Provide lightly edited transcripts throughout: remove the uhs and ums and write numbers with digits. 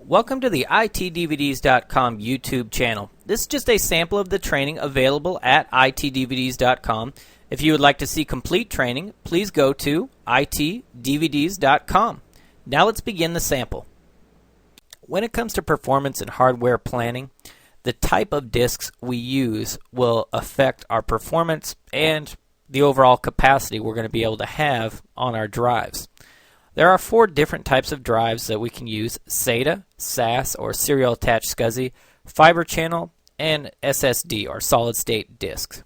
Welcome to the itdvds.com YouTube channel. This is just a sample of the training available at itdvds.com. If you would like to see complete training, please go to itdvds.com. Now let's begin the sample. When it comes to performance and hardware planning, the type of disks we use will affect our performance and the overall capacity we're going to be able to have on our drives. There are 4 different types of drives that we can use: SATA, SAS or serial attached SCSI, fiber channel, and SSD or solid state disks.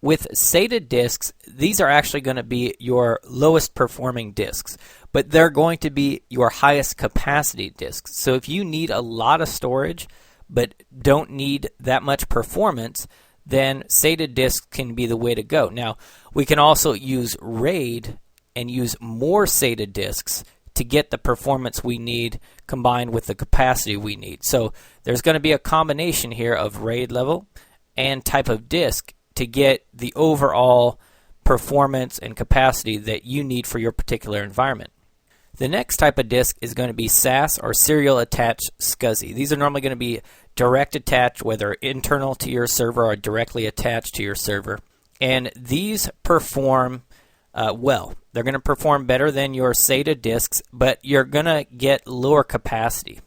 With SATA disks, these are actually going to be your lowest performing disks, but they're going to be your highest capacity disks. So if you need a lot of storage but don't need that much performance, then SATA disks can be the way to go. Now, we can also use RAID and use more SATA disks to get the performance we need combined with the capacity we need. So there's going to be a combination here of RAID level and type of disk to get the overall performance and capacity that you need for your particular environment. The next type of disk is going to be SAS or serial attached SCSI. These are normally going to be direct attached, whether internal to your server or directly attached to your server. And these perform well. They're going to perform better than your SATA disks, but you're going to get lower capacity.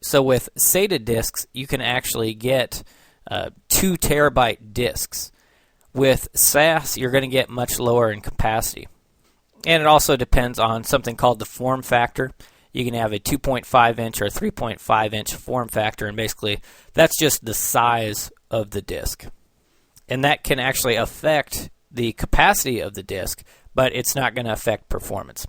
So with SATA disks, you can actually get 2 terabyte disks. With SAS, you're going to get much lower in capacity. And it also depends on something called the form factor. You can have a 2.5 inch or 3.5 inch form factor, and basically that's just the size of the disk. And that can actually affect the capacity of the disk, but it's not going to affect performance.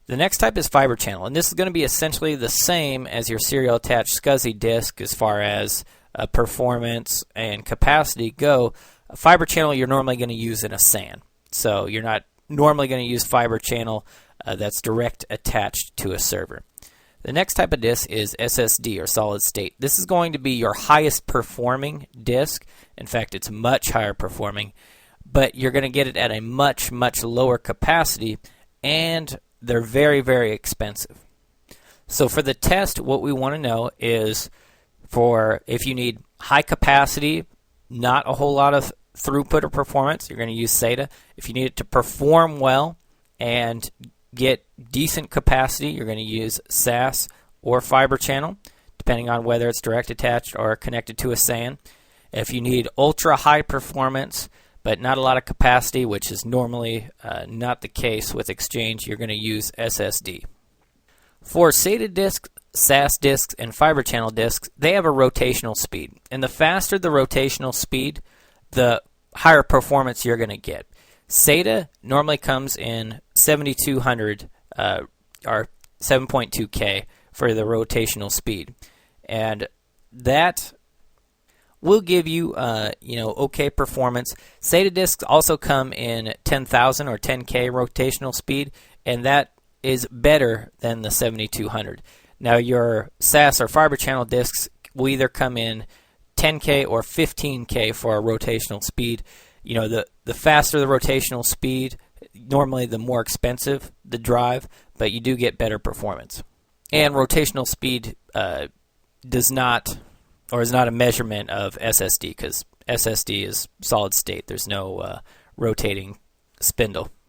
The next type is fiber channel, and this is going to be essentially the same as your serial attached SCSI disk as far as performance and capacity go. A fiber channel you're normally going to use in a SAN, so you're not normally going to use fiber channel that's direct attached to a server. The next type of disk is SSD or solid state. This is going to be your highest performing disk. In fact, it's much higher performing, but you're going to get it at a much, much lower capacity, and they're very, very expensive. So for the test, what we want to know is for if you need high capacity, not a whole lot of throughput or performance, you're going to use SATA. If you need it to perform well and get decent capacity, you're going to use SAS or fiber channel, depending on whether it's direct attached or connected to a SAN. If you need ultra high performance but not a lot of capacity, which is normally not the case with Exchange, you're going to use SSD. For SATA disks, SAS disks, and fiber channel disks, they have a rotational speed. And the faster the rotational speed, the higher performance you're going to get. SATA normally comes in 7200 or 7.2K for the rotational speed. And that will give you, okay performance. SATA disks also come in 10,000 or 10K rotational speed, and that is better than the 7200. Now your SAS or fiber channel disks will either come in 10K or 15K for a rotational speed. You know, the faster the rotational speed, normally the more expensive the drive, but you do get better performance. And rotational speed does not, or is not a measurement of SSD, because SSD is solid state. There's no rotating spindle.